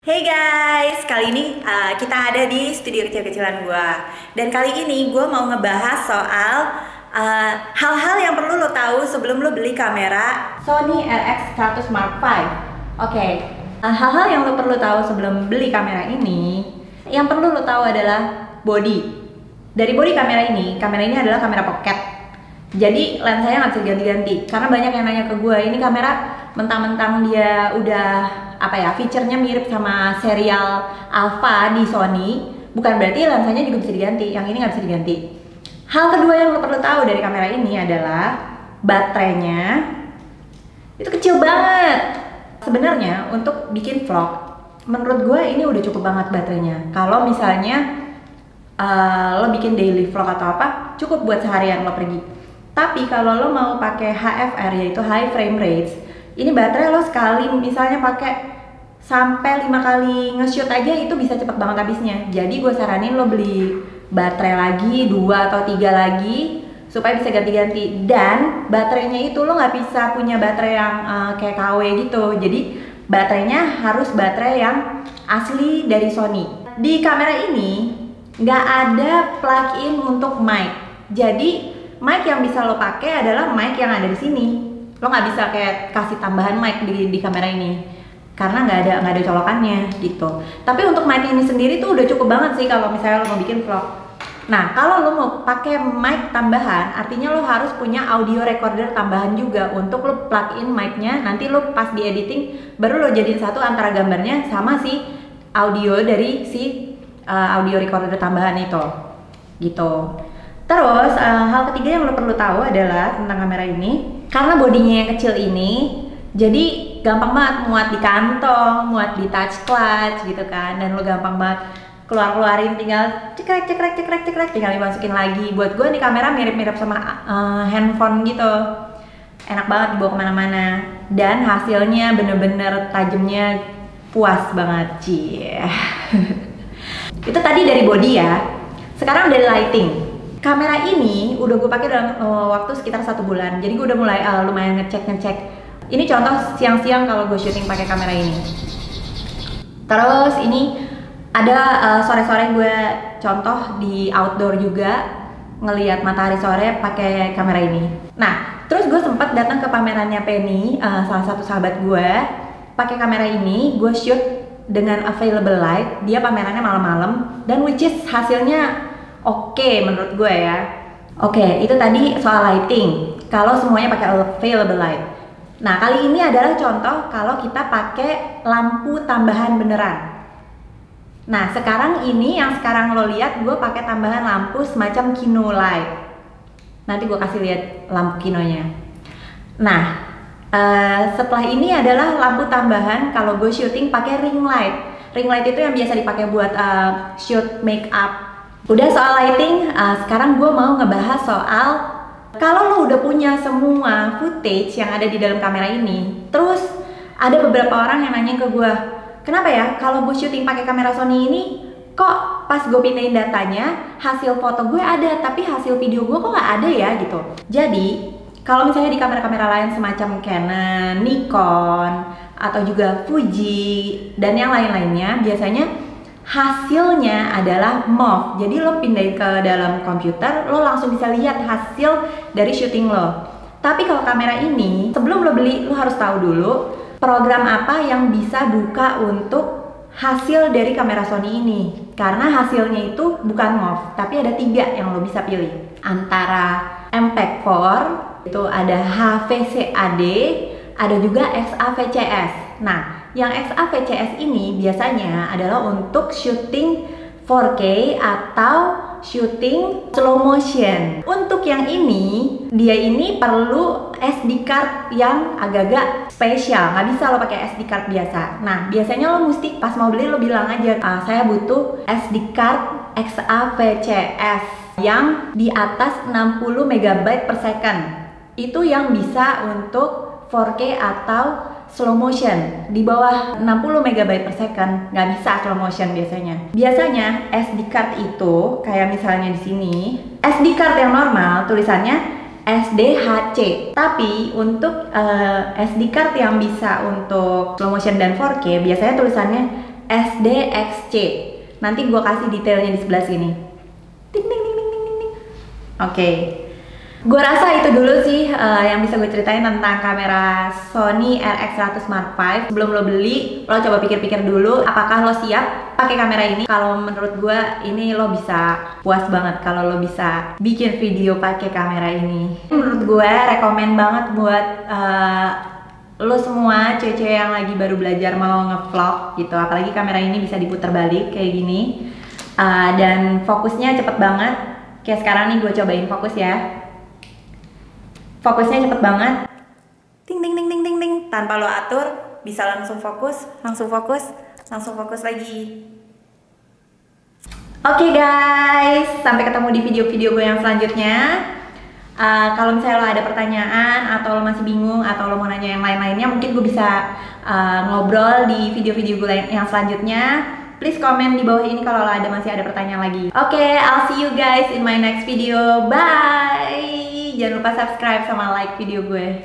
Hey guys, kali ini kita ada di studio kecil-kecilan gua. Dan kali ini gua mau ngebahas soal hal-hal yang perlu lo tahu sebelum lo beli kamera Sony RX100 Mark V. Oke, hal-hal yang lo perlu tahu sebelum beli kamera ini, yang perlu lo tahu adalah body. Dari body kamera ini adalah kamera pocket. Jadi lensanya nggak bisa ganti-ganti. Karena banyak yang nanya ke gue, ini kamera mentang-mentang dia udah fiturnya mirip sama serial Alpha di Sony, bukan berarti lensanya juga bisa diganti. Yang ini nggak bisa diganti. Hal kedua yang lo perlu tahu dari kamera ini adalah baterainya itu kecil banget. Sebenarnya untuk bikin vlog, menurut gue ini udah cukup banget baterainya. Kalau misalnya lo bikin daily vlog atau apa, cukup buat seharian lo pergi. Tapi kalau lo mau pakai HFR, yaitu high frame rates, ini baterai lo sekali misalnya pakai sampai 5 kali nge-shoot aja itu bisa cepet banget habisnya. Jadi gue saranin lo beli baterai lagi 2 atau 3 lagi supaya bisa ganti-ganti. Dan baterainya itu lo nggak bisa punya baterai yang kayak KW gitu. Jadi baterainya harus baterai yang asli dari Sony. Di kamera ini nggak ada plug-in untuk mic. Jadi mic yang bisa lo pakai adalah mic yang ada di sini. Lo nggak bisa kayak kasih tambahan mic di kamera ini karena nggak ada colokannya gitu. Tapi untuk mic ini sendiri tuh udah cukup banget sih kalau misalnya lo mau bikin vlog. Nah, kalau lo mau pakai mic tambahan, artinya lo harus punya audio recorder tambahan juga untuk lo plug in mic-nya. Nanti lo pas di editing baru lo jadiin satu antara gambarnya sama si audio dari si audio recorder tambahan itu gitu. Terus hal ketiga yang lo perlu tahu adalah tentang kamera ini, karena bodinya yang kecil ini, jadi gampang banget muat di kantong, muat di touch clutch gitu kan, dan lo gampang banget keluarin, tinggal cekrek, tinggal dimasukin lagi. Buat gue nih kamera mirip-mirip sama handphone gitu, enak banget dibawa kemana-mana, dan hasilnya bener-bener tajamnya puas banget, cie. Itu tadi dari body ya. Sekarang dari lighting. Kamera ini udah gue pakai dalam waktu sekitar 1 bulan. Jadi gue udah mulai lumayan ngecek. Ini contoh siang-siang kalau gue syuting pakai kamera ini. Terus ini ada sore-sore gue contoh di outdoor juga ngelihat matahari sore pakai kamera ini. Nah, terus gue sempat datang ke pamerannya Penny, salah satu sahabat gue, pakai kamera ini gue shoot dengan available light. Dia pamerannya malam-malam dan which is hasilnya oke menurut gue ya. Oke, itu tadi soal lighting. Kalau semuanya pakai available light. Nah, kali ini adalah contoh kalau kita pakai lampu tambahan beneran. Nah, sekarang ini yang sekarang lo lihat, gue pakai tambahan lampu semacam Kino light. Nanti gue kasih lihat lampu Kinonya. Nah, setelah ini adalah lampu tambahan kalau gue syuting pakai ring light. Ring light itu yang biasa dipakai buat shoot make up. Udah soal lighting, sekarang gue mau ngebahas soal kalau lo udah punya semua footage yang ada di dalam kamera ini, terus ada beberapa orang yang nanya ke gue, kenapa ya kalau gue syuting pakai kamera Sony ini, kok pas gue pindahin datanya hasil foto gue ada, tapi hasil video gue kok nggak ada ya gitu. Jadi kalau misalnya di kamera-kamera lain semacam Canon, Nikon, atau juga Fuji dan yang lain-lainnya, biasanya hasilnya adalah MOV. Jadi lo pindahin ke dalam komputer, lo langsung bisa lihat hasil dari syuting lo. Tapi kalau kamera ini, sebelum lo beli, lo harus tahu dulu program apa yang bisa buka untuk hasil dari kamera Sony ini. Karena hasilnya itu bukan MOV, tapi ada 3 yang lo bisa pilih. Antara MPEG-4, itu ada HVCAD, ada juga XAVCS. Nah, yang XAVCS ini biasanya adalah untuk syuting 4K atau syuting slow motion. Untuk yang ini, dia ini perlu SD card yang agak-agak spesial. Nggak bisa lo pakai SD card biasa. Nah, biasanya lo mesti pas mau beli lo bilang aja, saya butuh SD card XAVCS yang di atas 60 MB per second. Itu yang bisa untuk 4K atau slow motion. Di bawah 60 MB per second nggak bisa slow motion biasanya. Biasanya SD card itu kayak misalnya di sini, SD card yang normal tulisannya SDHC. Tapi untuk SD card yang bisa untuk slow motion dan 4K biasanya tulisannya SDXC. Nanti gue kasih detailnya di sebelah sini. Ting ting ting ting ting ting. Oke. Gue rasa itu dulu sih yang bisa gue ceritain tentang kamera Sony RX100 Mark V. Sebelum lo beli, lo coba pikir-pikir dulu apakah lo siap pakai kamera ini. Kalau menurut gue ini lo bisa puas banget kalau lo bisa bikin video pakai kamera ini. Menurut gue rekomen banget buat lo semua cewek-cewek yang lagi baru belajar mau ngevlog gitu. Apalagi kamera ini bisa diputar balik kayak gini, dan fokusnya cepet banget. Kayak sekarang nih gue cobain fokus ya. Fokusnya cepet banget, ting ting ting ting ting ting, tanpa lo atur bisa langsung fokus, langsung fokus, langsung fokus lagi. Oke guys, sampai ketemu di video-video gue yang selanjutnya. Kalau misalnya lo ada pertanyaan atau lo masih bingung atau lo mau nanya yang lain-lainnya, mungkin gue bisa ngobrol di video-video gue yang selanjutnya. Please komen di bawah ini kalau lo masih ada pertanyaan lagi. Oke, I'll see you guys in my next video. Bye. Jangan lupa subscribe sama like video gue.